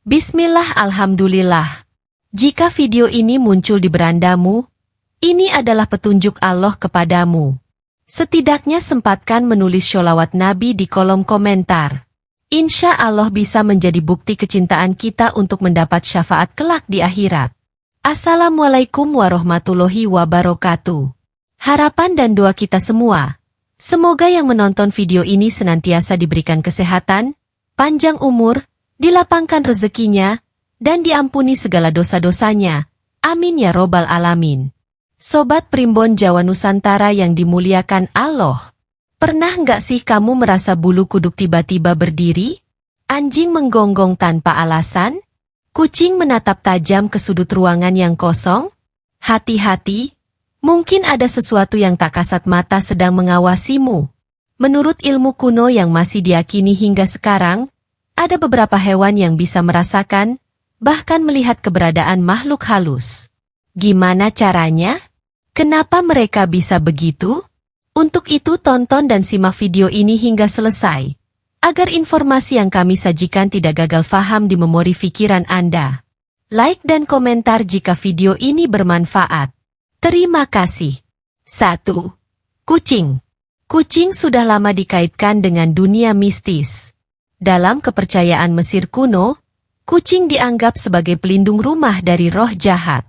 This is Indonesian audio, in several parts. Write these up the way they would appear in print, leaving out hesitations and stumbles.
Bismillah, alhamdulillah. Jika video ini muncul di berandamu, ini adalah petunjuk Allah kepadamu. Setidaknya sempatkan menulis sholawat Nabi di kolom komentar. Insya Allah bisa menjadi bukti kecintaan kita untuk mendapat syafaat kelak di akhirat. Assalamualaikum warahmatullahi wabarakatuh. Harapan dan doa kita semua, semoga yang menonton video ini senantiasa diberikan kesehatan, panjang umur, dilapangkan rezekinya, dan diampuni segala dosa-dosanya. Amin ya robbal alamin. Sobat Primbon Jawa Nusantara yang dimuliakan Allah. Pernah nggak sih kamu merasa bulu kuduk tiba-tiba berdiri? Anjing menggonggong tanpa alasan? Kucing menatap tajam ke sudut ruangan yang kosong? Hati-hati, mungkin ada sesuatu yang tak kasat mata sedang mengawasimu. Menurut ilmu kuno yang masih diyakini hingga sekarang, ada beberapa hewan yang bisa merasakan, bahkan melihat keberadaan makhluk halus. Gimana caranya? Kenapa mereka bisa begitu? Untuk itu tonton dan simak video ini hingga selesai, agar informasi yang kami sajikan tidak gagal faham di memori pikiran Anda. Like dan komentar jika video ini bermanfaat. Terima kasih. 1. Kucing. Kucing sudah lama dikaitkan dengan dunia mistis. Dalam kepercayaan Mesir kuno, kucing dianggap sebagai pelindung rumah dari roh jahat.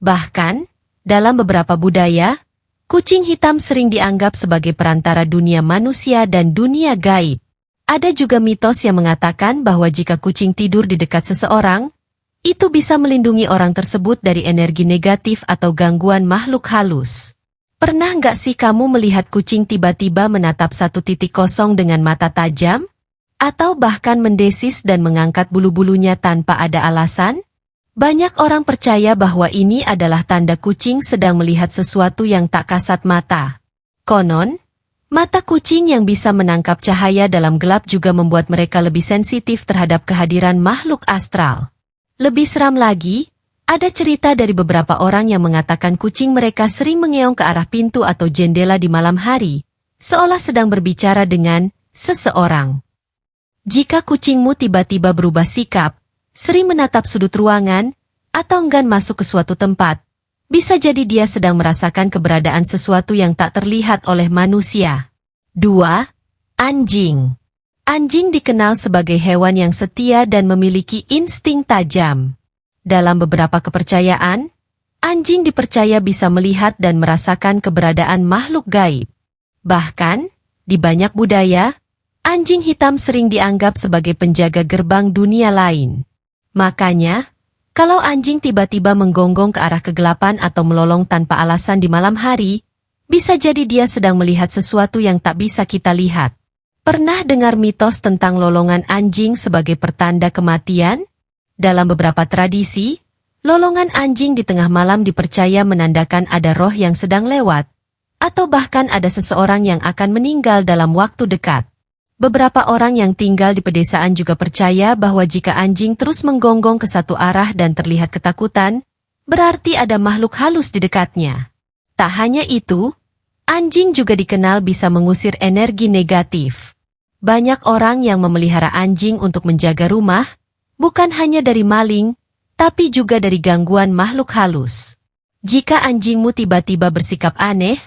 Bahkan, dalam beberapa budaya, kucing hitam sering dianggap sebagai perantara dunia manusia dan dunia gaib. Ada juga mitos yang mengatakan bahwa jika kucing tidur di dekat seseorang, itu bisa melindungi orang tersebut dari energi negatif atau gangguan makhluk halus. Pernah nggak sih kamu melihat kucing tiba-tiba menatap satu titik kosong dengan mata tajam? Atau bahkan mendesis dan mengangkat bulu-bulunya tanpa ada alasan? Banyak orang percaya bahwa ini adalah tanda kucing sedang melihat sesuatu yang tak kasat mata. Konon, mata kucing yang bisa menangkap cahaya dalam gelap juga membuat mereka lebih sensitif terhadap kehadiran makhluk astral. Lebih seram lagi, ada cerita dari beberapa orang yang mengatakan kucing mereka sering mengeong ke arah pintu atau jendela di malam hari, seolah sedang berbicara dengan seseorang. Jika kucingmu tiba-tiba berubah sikap, sering menatap sudut ruangan, atau enggan masuk ke suatu tempat, bisa jadi dia sedang merasakan keberadaan sesuatu yang tak terlihat oleh manusia. 2. Anjing. Anjing dikenal sebagai hewan yang setia dan memiliki insting tajam. Dalam beberapa kepercayaan, anjing dipercaya bisa melihat dan merasakan keberadaan makhluk gaib. Bahkan, di banyak budaya, anjing hitam sering dianggap sebagai penjaga gerbang dunia lain. Makanya, kalau anjing tiba-tiba menggonggong ke arah kegelapan atau melolong tanpa alasan di malam hari, bisa jadi dia sedang melihat sesuatu yang tak bisa kita lihat. Pernah dengar mitos tentang lolongan anjing sebagai pertanda kematian? Dalam beberapa tradisi, lolongan anjing di tengah malam dipercaya menandakan ada roh yang sedang lewat, atau bahkan ada seseorang yang akan meninggal dalam waktu dekat. Beberapa orang yang tinggal di pedesaan juga percaya bahwa jika anjing terus menggonggong ke satu arah dan terlihat ketakutan, berarti ada makhluk halus di dekatnya. Tak hanya itu, anjing juga dikenal bisa mengusir energi negatif. Banyak orang yang memelihara anjing untuk menjaga rumah, bukan hanya dari maling, tapi juga dari gangguan makhluk halus. Jika anjingmu tiba-tiba bersikap aneh,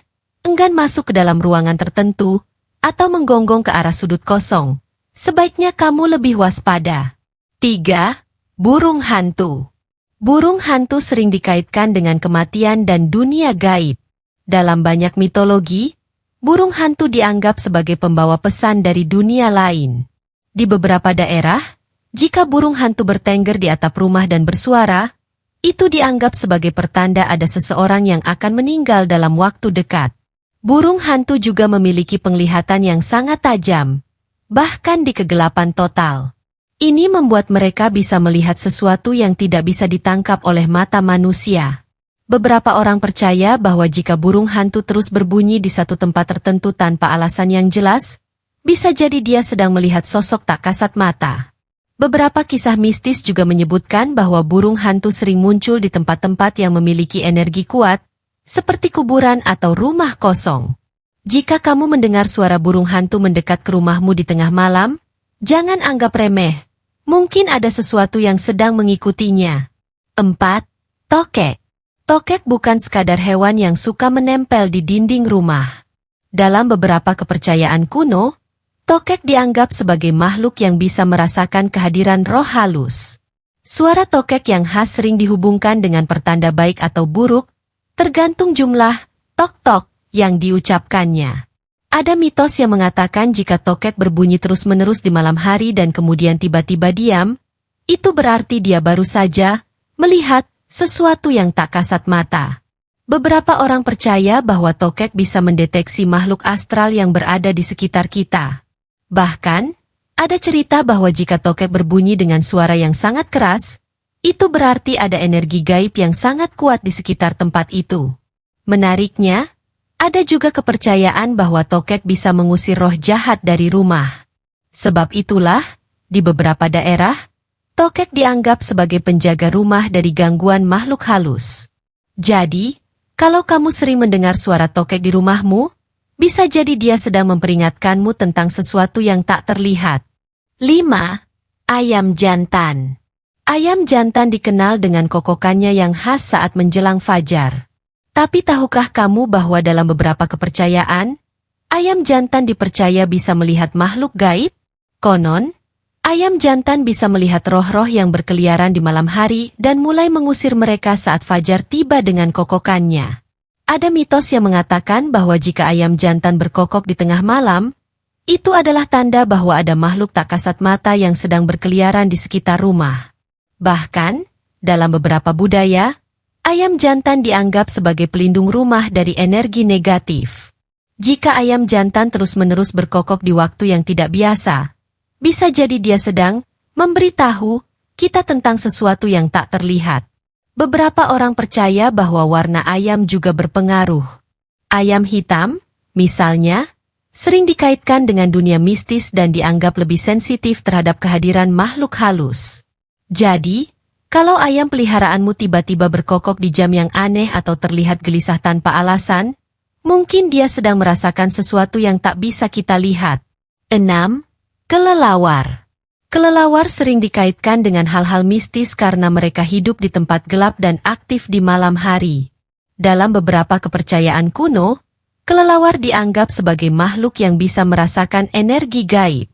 enggan masuk ke dalam ruangan tertentu, atau menggonggong ke arah sudut kosong, sebaiknya kamu lebih waspada. 3. Burung hantu. Burung hantu sering dikaitkan dengan kematian dan dunia gaib. Dalam banyak mitologi, burung hantu dianggap sebagai pembawa pesan dari dunia lain. Di beberapa daerah, jika burung hantu bertengger di atap rumah dan bersuara, itu dianggap sebagai pertanda ada seseorang yang akan meninggal dalam waktu dekat. Burung hantu juga memiliki penglihatan yang sangat tajam, bahkan di kegelapan total. Ini membuat mereka bisa melihat sesuatu yang tidak bisa ditangkap oleh mata manusia. Beberapa orang percaya bahwa jika burung hantu terus berbunyi di satu tempat tertentu tanpa alasan yang jelas, bisa jadi dia sedang melihat sosok tak kasat mata. Beberapa kisah mistis juga menyebutkan bahwa burung hantu sering muncul di tempat-tempat yang memiliki energi kuat, seperti kuburan atau rumah kosong. Jika kamu mendengar suara burung hantu mendekat ke rumahmu di tengah malam, jangan anggap remeh. Mungkin ada sesuatu yang sedang mengikutinya. 4. Tokek. Tokek bukan sekadar hewan yang suka menempel di dinding rumah. Dalam beberapa kepercayaan kuno, tokek dianggap sebagai makhluk yang bisa merasakan kehadiran roh halus. Suara tokek yang khas sering dihubungkan dengan pertanda baik atau buruk, tergantung jumlah tok-tok yang diucapkannya. Ada mitos yang mengatakan jika tokek berbunyi terus-menerus di malam hari dan kemudian tiba-tiba diam, itu berarti dia baru saja melihat sesuatu yang tak kasat mata. Beberapa orang percaya bahwa tokek bisa mendeteksi makhluk astral yang berada di sekitar kita. Bahkan, ada cerita bahwa jika tokek berbunyi dengan suara yang sangat keras, itu berarti ada energi gaib yang sangat kuat di sekitar tempat itu. Menariknya, ada juga kepercayaan bahwa tokek bisa mengusir roh jahat dari rumah. Sebab itulah, di beberapa daerah, tokek dianggap sebagai penjaga rumah dari gangguan makhluk halus. Jadi, kalau kamu sering mendengar suara tokek di rumahmu, bisa jadi dia sedang memperingatkanmu tentang sesuatu yang tak terlihat. 5. Ayam jantan. Ayam jantan dikenal dengan kokokannya yang khas saat menjelang fajar. Tapi tahukah kamu bahwa dalam beberapa kepercayaan, ayam jantan dipercaya bisa melihat makhluk gaib? Konon, ayam jantan bisa melihat roh-roh yang berkeliaran di malam hari dan mulai mengusir mereka saat fajar tiba dengan kokokannya. Ada mitos yang mengatakan bahwa jika ayam jantan berkokok di tengah malam, itu adalah tanda bahwa ada makhluk tak kasat mata yang sedang berkeliaran di sekitar rumah. Bahkan, dalam beberapa budaya, ayam jantan dianggap sebagai pelindung rumah dari energi negatif. Jika ayam jantan terus-menerus berkokok di waktu yang tidak biasa, bisa jadi dia sedang memberitahu kita tentang sesuatu yang tak terlihat. Beberapa orang percaya bahwa warna ayam juga berpengaruh. Ayam hitam, misalnya, sering dikaitkan dengan dunia mistis dan dianggap lebih sensitif terhadap kehadiran makhluk halus. Jadi, kalau ayam peliharaanmu tiba-tiba berkokok di jam yang aneh atau terlihat gelisah tanpa alasan, mungkin dia sedang merasakan sesuatu yang tak bisa kita lihat. 6. Kelelawar. Kelelawar sering dikaitkan dengan hal-hal mistis karena mereka hidup di tempat gelap dan aktif di malam hari. Dalam beberapa kepercayaan kuno, kelelawar dianggap sebagai makhluk yang bisa merasakan energi gaib.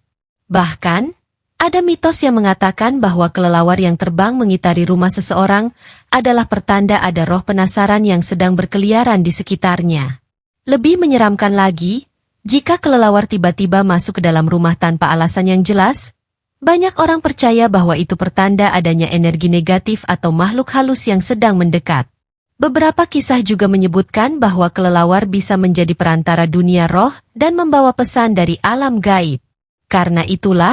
Bahkan, ada mitos yang mengatakan bahwa kelelawar yang terbang mengitari rumah seseorang adalah pertanda ada roh penasaran yang sedang berkeliaran di sekitarnya. Lebih menyeramkan lagi, jika kelelawar tiba-tiba masuk ke dalam rumah tanpa alasan yang jelas, banyak orang percaya bahwa itu pertanda adanya energi negatif atau makhluk halus yang sedang mendekat. Beberapa kisah juga menyebutkan bahwa kelelawar bisa menjadi perantara dunia roh dan membawa pesan dari alam gaib. Karena itulah,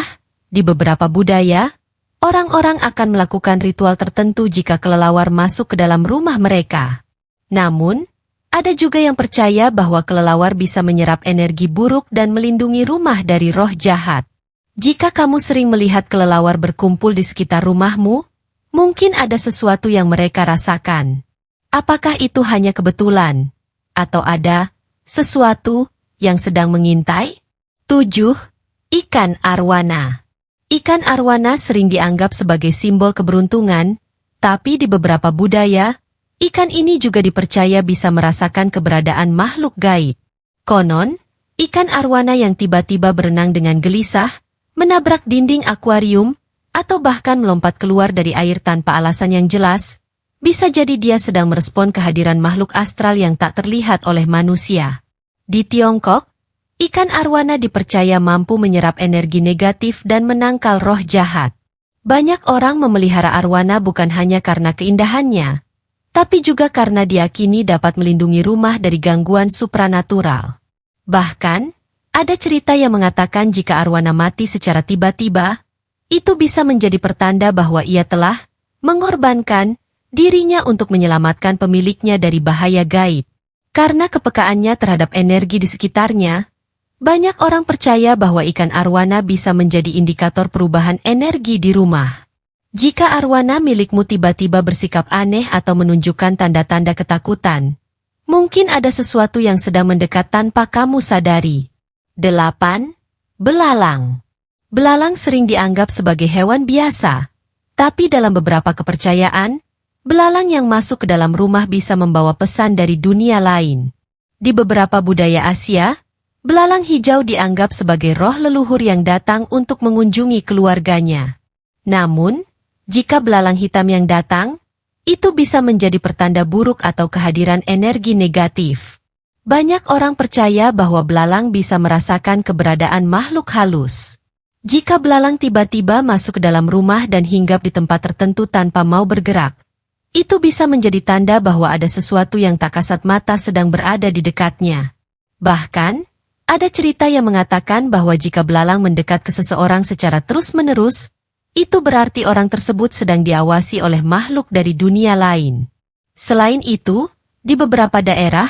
di beberapa budaya, orang-orang akan melakukan ritual tertentu jika kelelawar masuk ke dalam rumah mereka. Namun, ada juga yang percaya bahwa kelelawar bisa menyerap energi buruk dan melindungi rumah dari roh jahat. Jika kamu sering melihat kelelawar berkumpul di sekitar rumahmu, mungkin ada sesuatu yang mereka rasakan. Apakah itu hanya kebetulan? Atau ada sesuatu yang sedang mengintai? 7. Ikan arwana. Ikan arwana sering dianggap sebagai simbol keberuntungan, tapi di beberapa budaya, ikan ini juga dipercaya bisa merasakan keberadaan makhluk gaib. Konon, ikan arwana yang tiba-tiba berenang dengan gelisah, menabrak dinding akuarium, atau bahkan melompat keluar dari air tanpa alasan yang jelas, bisa jadi dia sedang merespon kehadiran makhluk astral yang tak terlihat oleh manusia. Di Tiongkok, ikan arwana dipercaya mampu menyerap energi negatif dan menangkal roh jahat. Banyak orang memelihara arwana bukan hanya karena keindahannya, tapi juga karena diyakini dapat melindungi rumah dari gangguan supranatural. Bahkan, ada cerita yang mengatakan jika arwana mati secara tiba-tiba, itu bisa menjadi pertanda bahwa ia telah mengorbankan dirinya untuk menyelamatkan pemiliknya dari bahaya gaib. Karena kepekaannya terhadap energi di sekitarnya, banyak orang percaya bahwa ikan arwana bisa menjadi indikator perubahan energi di rumah. Jika arwana milikmu tiba-tiba bersikap aneh atau menunjukkan tanda-tanda ketakutan, mungkin ada sesuatu yang sedang mendekat tanpa kamu sadari. 8. Belalang. Belalang sering dianggap sebagai hewan biasa, tapi dalam beberapa kepercayaan, belalang yang masuk ke dalam rumah bisa membawa pesan dari dunia lain. Di beberapa budaya Asia, belalang hijau dianggap sebagai roh leluhur yang datang untuk mengunjungi keluarganya. Namun, jika belalang hitam yang datang, itu bisa menjadi pertanda buruk atau kehadiran energi negatif. Banyak orang percaya bahwa belalang bisa merasakan keberadaan makhluk halus. Jika belalang tiba-tiba masuk ke dalam rumah dan hinggap di tempat tertentu tanpa mau bergerak, itu bisa menjadi tanda bahwa ada sesuatu yang tak kasat mata sedang berada di dekatnya. Bahkan, ada cerita yang mengatakan bahwa jika belalang mendekat ke seseorang secara terus-menerus, itu berarti orang tersebut sedang diawasi oleh makhluk dari dunia lain. Selain itu, di beberapa daerah,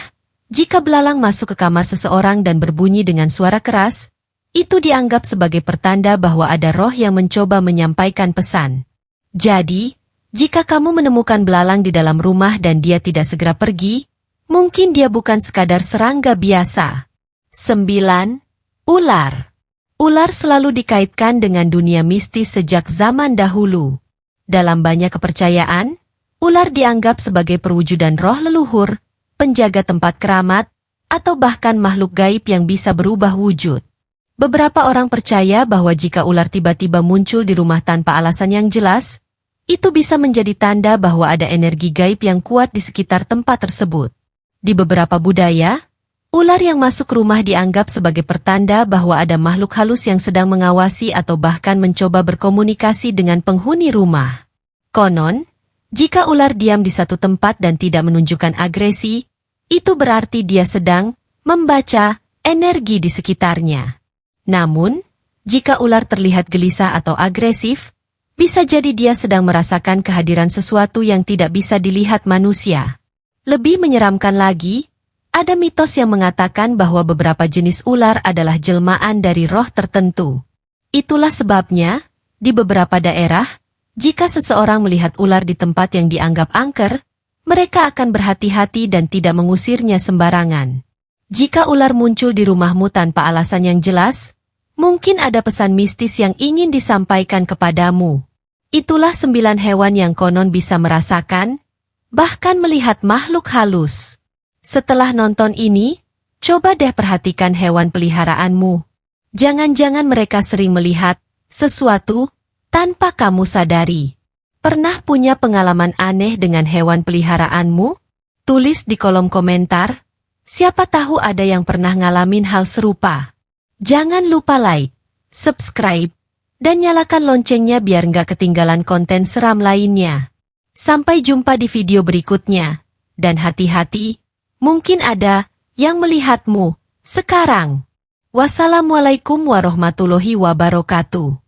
jika belalang masuk ke kamar seseorang dan berbunyi dengan suara keras, itu dianggap sebagai pertanda bahwa ada roh yang mencoba menyampaikan pesan. Jadi, jika kamu menemukan belalang di dalam rumah dan dia tidak segera pergi, mungkin dia bukan sekadar serangga biasa. 9. Ular. Ular selalu dikaitkan dengan dunia mistis sejak zaman dahulu. Dalam banyak kepercayaan, ular dianggap sebagai perwujudan roh leluhur, penjaga tempat keramat, atau bahkan makhluk gaib yang bisa berubah wujud. Beberapa orang percaya bahwa jika ular tiba-tiba muncul di rumah tanpa alasan yang jelas, itu bisa menjadi tanda bahwa ada energi gaib yang kuat di sekitar tempat tersebut. Di beberapa budaya, ular yang masuk rumah dianggap sebagai pertanda bahwa ada makhluk halus yang sedang mengawasi atau bahkan mencoba berkomunikasi dengan penghuni rumah. Konon, jika ular diam di satu tempat dan tidak menunjukkan agresi, itu berarti dia sedang membaca energi di sekitarnya. Namun, jika ular terlihat gelisah atau agresif, bisa jadi dia sedang merasakan kehadiran sesuatu yang tidak bisa dilihat manusia. Lebih menyeramkan lagi, ada mitos yang mengatakan bahwa beberapa jenis ular adalah jelmaan dari roh tertentu. Itulah sebabnya, di beberapa daerah, jika seseorang melihat ular di tempat yang dianggap angker, mereka akan berhati-hati dan tidak mengusirnya sembarangan. Jika ular muncul di rumahmu tanpa alasan yang jelas, mungkin ada pesan mistis yang ingin disampaikan kepadamu. Itulah 9 hewan yang konon bisa merasakan, bahkan melihat makhluk halus. Setelah nonton ini, coba deh perhatikan hewan peliharaanmu. Jangan-jangan mereka sering melihat sesuatu tanpa kamu sadari. Pernah punya pengalaman aneh dengan hewan peliharaanmu? Tulis di kolom komentar. Siapa tahu ada yang pernah ngalamin hal serupa. Jangan lupa like, subscribe, dan nyalakan loncengnya biar nggak ketinggalan konten seram lainnya. Sampai jumpa di video berikutnya. Dan hati-hati, mungkin ada yang melihatmu sekarang. Wassalamualaikum warahmatullahi wabarakatuh.